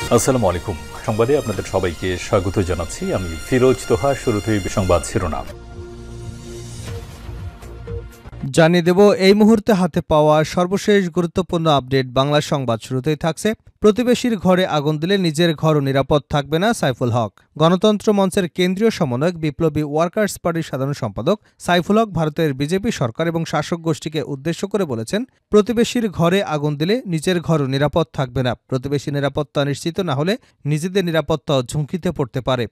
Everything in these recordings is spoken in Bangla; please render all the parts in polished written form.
আসসালামু আলাইকুম। সংবাদে আপনাদের সবাইকে স্বাগত জানাচ্ছি। আমি ফিরোজ তোহা। শুরুতেই সংবাদ শিরোনাম জানিয়ে দেব এই মুহূর্তে হাতে পাওয়া সর্বশেষ গুরুত্বপূর্ণ আপডেট। বাংলা সংবাদ শুরুতেই থাকছে, প্রতিবেশীর ঘরে আগুন দিলে নিজের ঘরও নিরাপদ থাকবে না সাইফুল হক। গণতন্ত্র মঞ্চের কেন্দ্রীয় সমন্বয়ক বিপ্লবী ওয়ার্কার্স পার্টির সাধারণ সম্পাদক সাইফুল হক ভারতের বিজেপি সরকার এবং শাসক গোষ্ঠীকে উদ্দেশ্য করে বলেছেন, প্রতিবেশীর ঘরে আগুন দিলে নিজের ঘরও নিরাপদ থাকবে না। প্রতিবেশী নিরাপত্তা নিশ্চিত না হলে নিজেদের নিরাপত্তাও ঝুঁকিতে পড়তে পারে।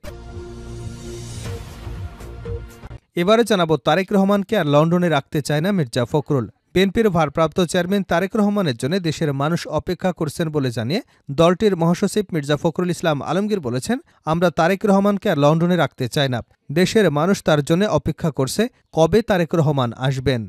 এবারে জানাবো, তারেক রহমানকে আর লন্ডনে রাখতে চায় না মির্জা ফখরুল। বিএনপির ভারপ্রাপ্ত চেয়ারম্যান তারেক রহমানের জন্য দেশের মানুষ অপেক্ষা করছেন বলে জানিয়ে দলটির মহাসচিব মির্জা ফখরুল ইসলাম আলমগীর বলেছেন, আমরা তারেক রহমানকে আর লন্ডনে রাখতে চাই না। দেশের মানুষ তার জন্য অপেক্ষা করছে, কবে তারেক রহমান আসবেন।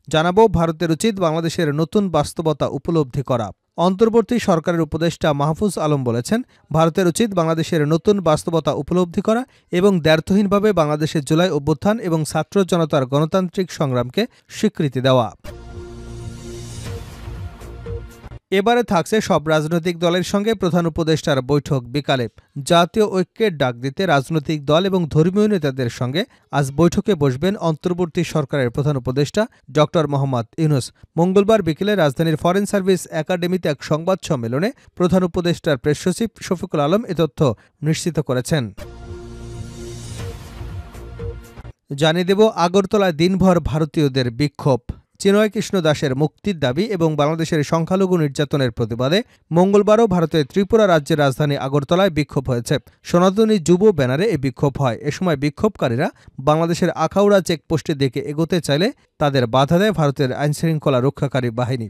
জানাবো, ভারতের উচিত বাংলাদেশের নতুন বাস্তবতা উপলব্ধি করা। অন্তর্বর্তী সরকারের উপদেষ্টা মাহফুজ আলম বলেছেন, ভারতের উচিত বাংলাদেশের নতুন বাস্তবতা উপলব্ধি করা এবং দ্ব্যর্থহীনভাবে বাংলাদেশের জুলাই অভ্যুত্থান এবং ছাত্র জনতার গণতান্ত্রিক সংগ্রামকে স্বীকৃতি দেওয়া। এবারে থাকছে সব রাজনৈতিক দলের সঙ্গে প্রধান উপদেষ্টার বৈঠক বিকালে। জাতীয় ঐক্যের ডাক দিতে রাজনৈতিক দল এবং ধর্মীয় নেতাদের সঙ্গে আজ বৈঠকে বসবেন অন্তর্বর্তী সরকারের প্রধান উপদেষ্টা ড মোহাম্মদ ইউনূস। মঙ্গলবার বিকেলে রাজধানীর ফরেন সার্ভিস একাডেমিতে এক সংবাদ সম্মেলনে প্রধান উপদেষ্টার প্রেস সচিব শফিকুল আলম এ তথ্য নিশ্চিত করেছেন। জানিয়ে দেব, আগরতলায় দিনভর ভারতীয়দের বিক্ষোভ। চিন্ময় কৃষ্ণ দাসের মুক্তির দাবি এবং বাংলাদেশের সংখ্যালঘু নির্যাতনের প্রতিবাদে মঙ্গলবারও ভারতের ত্রিপুরা রাজ্যের রাজধানী আগরতলায় বিক্ষোভ হয়েছে। সনাতনী যুব ব্যানারে এই বিক্ষোভ হয়। এ সময় বিক্ষোভকারীরা বাংলাদেশের আখাউড়া চেকপোস্টের দিকে এগোতে চাইলে তাদের বাধা দেয় ভারতের আইনশৃঙ্খলা রক্ষাকারী বাহিনী।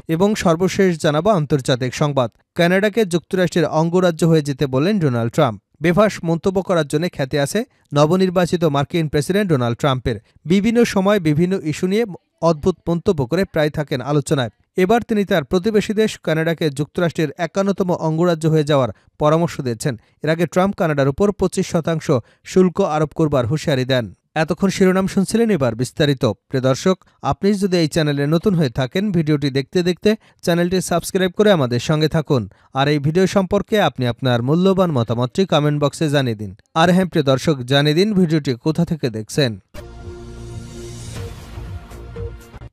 এবং সর্বশেষ জানাবো আন্তর্জাতিক সংবাদ। কানাডাকে যুক্তরাষ্ট্রের অঙ্গরাজ্য হয়ে যেতে বললেন ডোনাল্ড ট্রাম্প। বেফাঁস মন্তব্য করার জন্য খ্যাতি আছে নবনির্বাচিত মার্কিন প্রেসিডেন্ট ডোনাল্ড ট্রাম্পের। বিভিন্ন সময় বিভিন্ন ইস্যু নিয়ে অদ্ভুত মন্তব্য করে প্রায় থাকেন আলোচনায়। এবার তিনি তার প্রতিবেশী দেশ কানাডাকে যুক্তরাষ্ট্রের ৫১তম অঙ্গরাজ্য হয়ে যাওয়ার পরামর্শ দিয়েছেন। এর আগে ট্রাম্প কানাডার উপর ২৫% শুল্ক আরোপ করবার হুঁশিয়ারি দেন। এতক্ষণ শিরোনাম শুনছিলেন, এবার বিস্তারিত। প্রিয় দর্শক, আপনি যদি এই চ্যানেলে নতুন হয়ে থাকেন, ভিডিওটি দেখতে দেখতে চ্যানেলটি সাবস্ক্রাইব করে আমাদের সঙ্গে থাকুন। আর এই ভিডিও সম্পর্কে আপনি আপনার মূল্যবান মতামতটি কমেন্ট বক্সে জানিয়ে দিন। আর হ্যাঁ প্রিয় দর্শক, জানিয়ে দিন ভিডিওটি কোথা থেকে দেখছেন।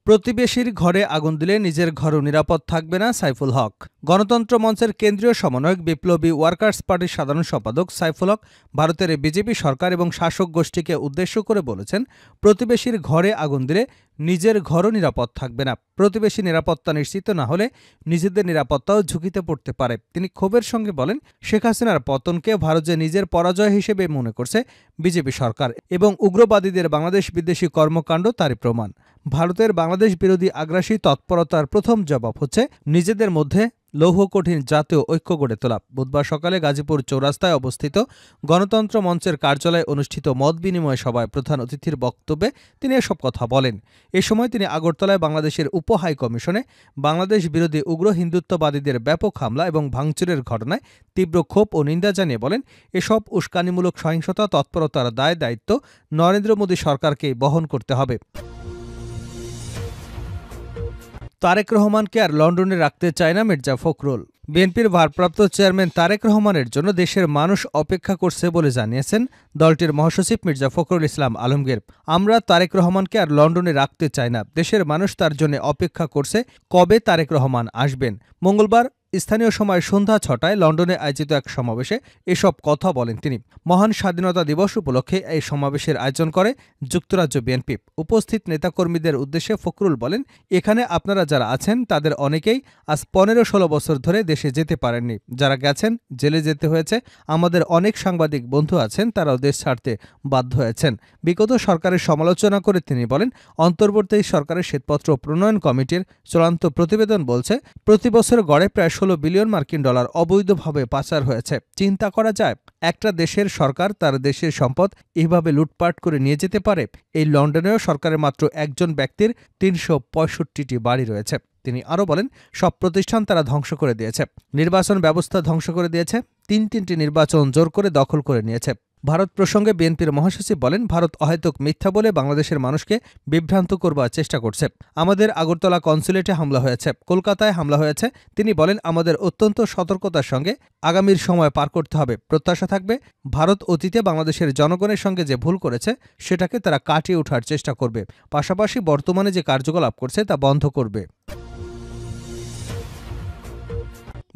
প্রতিবেশীর ঘরে আগুন দিলে নিজের ঘরও নিরাপদ থাকবে না সাইফুল হক। গণতন্ত্র মঞ্চের কেন্দ্রীয় সমন্বয়ক বিপ্লবী ওয়ার্কার্স পার্টির সাধারণ সম্পাদক সাইফুল হক ভারতের বিজেপি সরকার এবং শাসক গোষ্ঠীকে উদ্দেশ্য করে বলেছেন, প্রতিবেশীর ঘরে আগুন দিলে নিজের ঘরও নিরাপদ থাকবে না। প্রতিবেশী নিরাপত্তা নিশ্চিত না হলে নিজেদের নিরাপত্তাও ঝুঁকিতে পড়তে পারে। তিনি ক্ষোভের সঙ্গে বলেন, শেখ হাসিনার পতনকে ভারত যে নিজের পরাজয় হিসেবে মনে করছে বিজেপি সরকার এবং উগ্রবাদীদের বাংলাদেশ বিদ্বেষী কর্মকাণ্ড তারই প্রমাণ। ভারতের বাংলাদেশ বিরোধী আগ্রাসী তৎপরতার প্রথম জবাব হচ্ছে নিজেদের মধ্যে লৌহ কঠিন জাতীয় ঐক্য গড়ে তোলা। বুধবার সকালে গাজীপুর চৌরাস্তায় অবস্থিত গণতন্ত্র মঞ্চের কার্যালয়ে অনুষ্ঠিত মত বিনিময় সভায় প্রধান অতিথির বক্তব্যে তিনি এসব কথা বলেন। এ সময় তিনি আগরতলায় বাংলাদেশের উপ হাই কমিশনে বাংলাদেশ বিরোধী উগ্র হিন্দুত্ববাদীদের ব্যাপক হামলা এবং ভাঙচুরের ঘটনায় তীব্র ক্ষোভ ও নিন্দা জানিয়ে বলেন, এসব উস্কানিমূলক সহিংসতা তৎপরতার দায় দায়িত্ব নরেন্দ্র মোদী সরকারকেই বহন করতে হবে। তারেক রহমানকে আর লন্ডনে রাখতে চায় না মির্জা ফখরুল। বিএনপির ভারপ্রাপ্ত চেয়ারম্যান তারেক রহমানের জন্য দেশের মানুষ অপেক্ষা করছে বলে জানিয়েছেন দলটির মহাসচিব মির্জা ফখরুল ইসলাম আলমগীর। আমরা তারেক রহমানকে আর লন্ডনে রাখতে চাই না। দেশের মানুষ তার জন্য অপেক্ষা করছে, কবে তারেক রহমান আসবেন। মঙ্গলবার স্থানীয় সময় সন্ধ্যা ৬টায় লন্ডনে আয়োজিত এক সমাবেশে এসব কথা বলেন তিনি। মহান স্বাধীনতা দিবস উপলক্ষে এই সমাবেশের আয়োজন করে যুক্তরাজ্য বিএনপি। উপস্থিত নেতাকর্মীদের উদ্দেশ্যে ফখরুল বলেন, এখানে আপনারা যারা আছেন তাদের অনেকেই আজ ১৫-১৬ বছর ধরে দেশে যেতে পারেননি। যারা গেছেন জেলে যেতে হয়েছে। আমাদের অনেক সাংবাদিক বন্ধু আছেন, তারাও দেশ ছাড়তে বাধ্য হয়েছেন। বিগত সরকারের সমালোচনা করে তিনি বলেন, অন্তর্বর্তী সরকারের শ্বেতপত্র প্রণয়ন কমিটির চূড়ান্ত প্রতিবেদন বলছে, প্রতি বছর গড়ে প্রায় ১৬ বিলিয়ন মার্কিন ডলার অবৈধভাবে পাচার হয়েছে। চিন্তা করা যায়, একটা দেশের সরকার তার দেশের সম্পদ এভাবে লুটপাট করে নিয়ে যেতে পারে। এই লন্ডনেও সরকারের মাত্র একজন ব্যক্তির ৩৬৫টি বাড়ি রয়েছে। তিনি আরও বলেন, সব প্রতিষ্ঠান তারা ধ্বংস করে দিয়েছে। নির্বাচন ব্যবস্থা ধ্বংস করে দিয়েছে। তিনটি নির্বাচন জোর করে দখল করে নিয়েছে। ভারত প্রসঙ্গে বিএনপির মহাসচিব বলেন, ভারত অহেতুক মিথ্যা বলে বাংলাদেশের মানুষকে বিভ্রান্ত করবার চেষ্টা করছে। আমাদের আগরতলা কনসুলেটে হামলা হয়েছে, কলকাতায় হামলা হয়েছে। তিনি বলেন, আমাদের অত্যন্ত সতর্কতার সঙ্গে আগামীর সময় পার করতে হবে। প্রত্যাশা থাকবে ভারত অতীতে বাংলাদেশের জনগণের সঙ্গে যে ভুল করেছে সেটাকে তারা কাটিয়ে ওঠার চেষ্টা করবে, পাশাপাশি বর্তমানে যে কার্যকলাপ করছে তা বন্ধ করবে।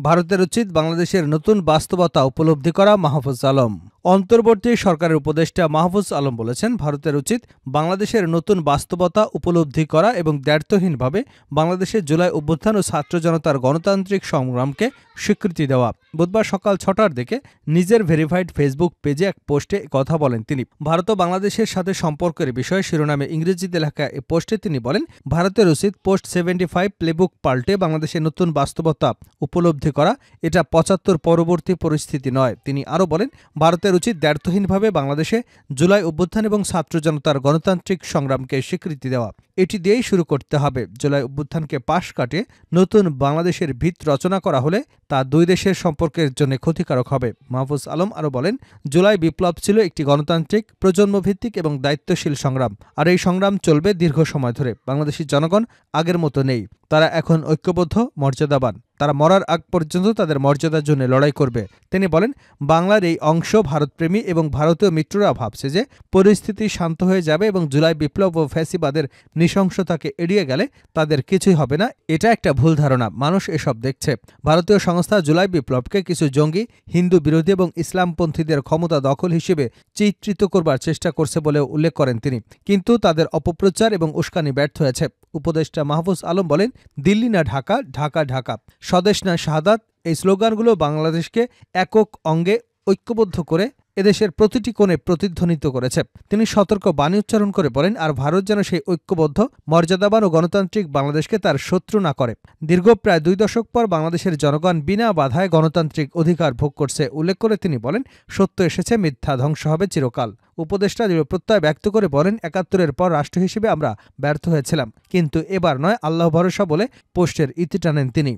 ভারতের উচিত বাংলাদেশের নতুন বাস্তবতা উপলব্ধি করা, মাহফুজ আলম। অন্তর্বর্তী সরকারের উপদেষ্টা মাহফুজ আলম বলেছেন, ভারতের উচিত বাংলাদেশের নতুন বাস্তবতা উপলব্ধি করা এবং দ্ব্যর্থহীনভাবে বাংলাদেশের জুলাই অভ্যুত্থান ও ছাত্র জনতার গণতান্ত্রিক সংগ্রামকে স্বীকৃতি দেওয়া। বুধবার সকাল ৬টার দিকে নিজের ভেরিফাইড ফেসবুক পেজে এক পোস্টে কথা বলেন তিনি। ভারত ও বাংলাদেশের সাথে সম্পর্কের বিষয়ে শিরোনামে ইংরেজিতে লেখা এ পোস্টে তিনি বলেন, ভারতের উচিত পোস্ট 75 প্লেবুক পাল্টে বাংলাদেশের নতুন বাস্তবতা উপলব্ধি করা। এটা ৭৫ পরবর্তী পরিস্থিতি নয়। তিনি আরও বলেন, ভারতের উচিত দ্ব্যর্থহীনভাবে বাংলাদেশে জুলাই অভ্যুত্থান এবং ছাত্র জনতার গণতান্ত্রিক সংগ্রামকে স্বীকৃতি দেওয়া। এটি দিয়েই শুরু করতে হবে। জুলাই অভ্যুত্থানকে পাশ কাটিয়ে নতুন বাংলাদেশের ভিত রচনা করা হলে তা দুই দেশের সম্পর্কের জন্য ক্ষতিকারক হবে। মাহফুজ আলম আরও বলেন, জুলাই বিপ্লব ছিল একটি গণতান্ত্রিক, প্রজন্মভিত্তিক এবং দায়িত্বশীল সংগ্রাম, আর এই সংগ্রাম চলবে দীর্ঘ সময় ধরে। বাংলাদেশি জনগণ আগের মতো নেই, তারা এখন ঐক্যবদ্ধ, মর্যাদাবান। তারা মরার আগ পর্যন্ত তাদের মর্যাদার জন্য লড়াই করবে। তিনি বলেন, বাংলার এই অংশ ভারতপ্রেমী এবং ভারতীয় মিত্ররা ভাবছে যে পরিস্থিতি শান্ত হয়ে যাবে এবং জুলাই বিপ্লব ও ফ্যাসিবাদের নৃশংসতাকে এড়িয়ে গেলে তাদের কিছুই হবে না। এটা একটা ভুল ধারণা, মানুষ এসব দেখছে। ভারতীয় সংস্থা জুলাই বিপ্লবকে কিছু জঙ্গি, হিন্দু বিরোধী এবং ইসলামপন্থীদের ক্ষমতা দখল হিসেবে চিত্রিত করবার চেষ্টা করছে বলেও উল্লেখ করেন তিনি, কিন্তু তাদের অপপ্রচার এবং উস্কানি ব্যর্থ হয়েছে। উপদেষ্টা মাহফুজ আলম বলেন, দিল্লি না ঢাকা, ঢাকা ঢাকা, স্বদেশ না শাহাদাত, এই স্লোগানগুলো বাংলাদেশকে একক অঙ্গে ঐক্যবদ্ধ করে এদেশের প্রতিটি কোণে প্রতিধ্বনিত করেছে। তিনি সতর্ক বাণী উচ্চারণ করে বলেন, আর ভারত যেন সেই ঐক্যবদ্ধ, মর্যাদাবান ও গণতান্ত্রিক বাংলাদেশকে তার শত্রু না করে। দীর্ঘ প্রায় 2 দশক পর বাংলাদেশের জনগণ বিনা বাধায় গণতান্ত্রিক অধিকার ভোগ করছে উল্লেখ করে তিনি বলেন, সত্য এসেছে, মিথ্যা ধ্বংস হবে চিরকাল। উপদেষ্টা দৃঢ় প্রত্যয় ব্যক্ত করে বলেন, ৭১-এর পর রাষ্ট্র হিসেবে আমরা ব্যর্থ হয়েছিলাম, কিন্তু এবার নয়, আল্লাহ ভরসা বলে পোস্টের ইতি টানেন তিনি।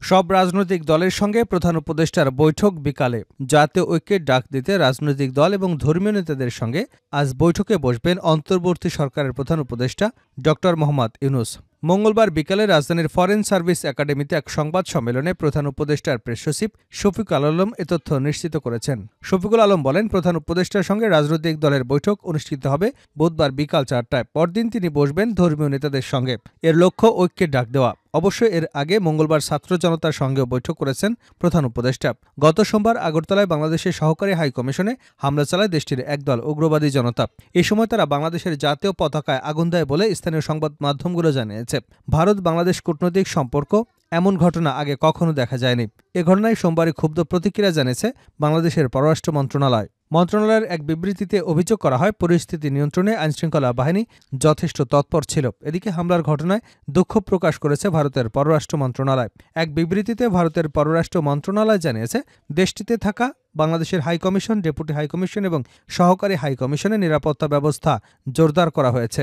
সব রাজনৈতিক দলের সঙ্গে প্রধান উপদেষ্টার বৈঠক বিকালে। জাতীয় ঐক্যের ডাক দিতে রাজনৈতিক দল এবং ধর্মীয় নেতাদের সঙ্গে আজ বৈঠকে বসবেন অন্তর্বর্তী সরকারের প্রধান উপদেষ্টা ড. মোহাম্মদ ইউনূস। মঙ্গলবার বিকালে রাজধানীর ফরেন সার্ভিস একাডেমিতে এক সংবাদ সম্মেলনে প্রধান উপদেষ্টার প্রেস সচিব শফিকুল আলম এ তথ্য নিশ্চিত করেছেন। শফিকুল আলম বলেন, প্রধান উপদেষ্টার সঙ্গে রাজনৈতিক দলের বৈঠক অনুষ্ঠিত হবে বুধবার বিকাল ৪টায়। পরদিন তিনি বসবেন ধর্মীয় নেতাদের সঙ্গে। এর লক্ষ্য ঐক্যের ডাক দেওয়া। অবশ্য এর আগে মঙ্গলবার ছাত্র জনতার সঙ্গেও বৈঠক করেছেন প্রধান উপদেষ্টা। গত সোমবার আগরতলায় বাংলাদেশের সহকারী হাই কমিশনে হামলা চালায় দেশটির একদল উগ্রবাদী জনতা। এ সময় তারা বাংলাদেশের জাতীয় পতাকায় আগুন দেয় বলে স্থানীয় সংবাদ মাধ্যমগুলো জানিয়েছে। ভারত বাংলাদেশ কূটনৈতিক সম্পর্ক এমন ঘটনা আগে কখনো দেখা যায়নি। এ ঘটনায় সোমবারই ক্ষুব্ধ প্রতিক্রিয়া জানিয়েছে বাংলাদেশের পররাষ্ট্র মন্ত্রণালয়। মন্ত্রণালয়ের এক বিবৃতিতে অভিযোগ করা হয়, পরিস্থিতি নিয়ন্ত্রণে আইনশৃঙ্খলা বাহিনী যথেষ্ট তৎপর ছিল। এদিকে হামলার ঘটনায় দুঃখ প্রকাশ করেছে ভারতের পররাষ্ট্র মন্ত্রণালয়। এক বিবৃতিতে ভারতের পররাষ্ট্র মন্ত্রণালয় জানিয়েছে, দেশটিতে থাকা বাংলাদেশের হাইকমিশন, ডেপুটি হাইকমিশন এবং সহকারী হাইকমিশনের নিরাপত্তা ব্যবস্থা জোরদার করা হয়েছে।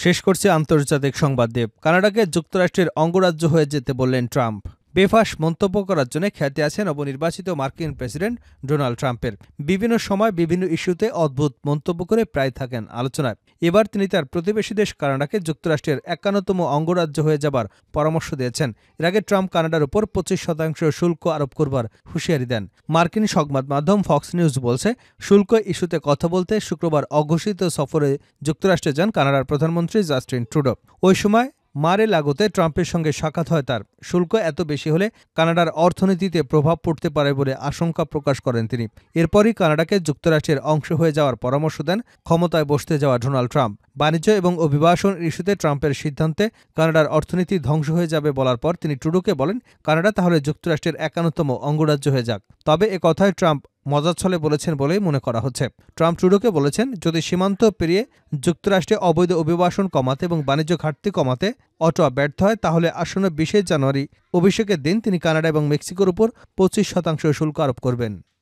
শেষ করছে আন্তর্জাতিক সংবাদ দিয়ে। কানাডাকে যুক্তরাষ্ট্রের অঙ্গরাজ্য হয়ে যেতে বললেন ট্রাম্প। বেফাঁস মন্তব্য করার জন্য খ্যাতি আছে নবনির্বাচিত মার্কিন প্রেসিডেন্ট ডোনাল্ড ট্রাম্পের। বিভিন্ন সময় বিভিন্ন ইস্যুতে অদ্ভুত মন্তব্য করে প্রায় থাকেন আলোচনায়। এবার তিনি তার প্রতিবেশী দেশ কানাডাকে যুক্তরাষ্ট্রের ৫১তম অঙ্গরাজ্য হয়ে যাবার পরামর্শ দিয়েছেন। এর আগে ট্রাম্প কানাডার উপর ২৫% শুল্ক আরোপ করবার হুঁশিয়ারি দেন। মার্কিন সংবাদ মাধ্যম ফক্স নিউজ বলছে, শুল্ক ইস্যুতে কথা বলতে শুক্রবার অঘোষিত সফরে যুক্তরাষ্ট্রে যান কানাডার প্রধানমন্ত্রী জাস্টিন ট্রুডো। ওই সময় মারে লাগোতে ট্রাম্পের সঙ্গে সাক্ষাৎ হয় তার। শুল্ক এত বেশি হলে কানাডার অর্থনীতিতে প্রভাব পড়তে পারে বলে আশঙ্কা প্রকাশ করেন তিনি। এরপরই কানাডাকে যুক্তরাষ্ট্রের অংশ হয়ে যাওয়ার পরামর্শ দেন ক্ষমতায় বসতে যাওয়া ডোনাল্ড ট্রাম্প। বাণিজ্য এবং অভিবাসন ইস্যুতে ট্রাম্পের সিদ্ধান্তে কানাডার অর্থনীতি ধ্বংস হয়ে যাবে বলার পর তিনি ট্রুডোকে বলেন, কানাডা তাহলে যুক্তরাষ্ট্রের ৫১তম অঙ্গরাজ্য হয়ে যাক। তবে এ কথায় ট্রাম্প মজার ছলে বলেছেন বলেই মনে করা হচ্ছে। ট্রাম্প ট্রুডোকে বলেছেন, যদি সীমান্ত পেরিয়ে যুক্তরাষ্ট্রে অবৈধ অভিবাসন কমাতে এবং বাণিজ্য ঘাটতি কমাতে অটোয়া ব্যর্থ হয়, তাহলে আসন্ন ২০ জানুয়ারি অভিষেকের দিন তিনি কানাডা এবং মেক্সিকোর উপর ২৫% শুল্ক আরোপ করবেন।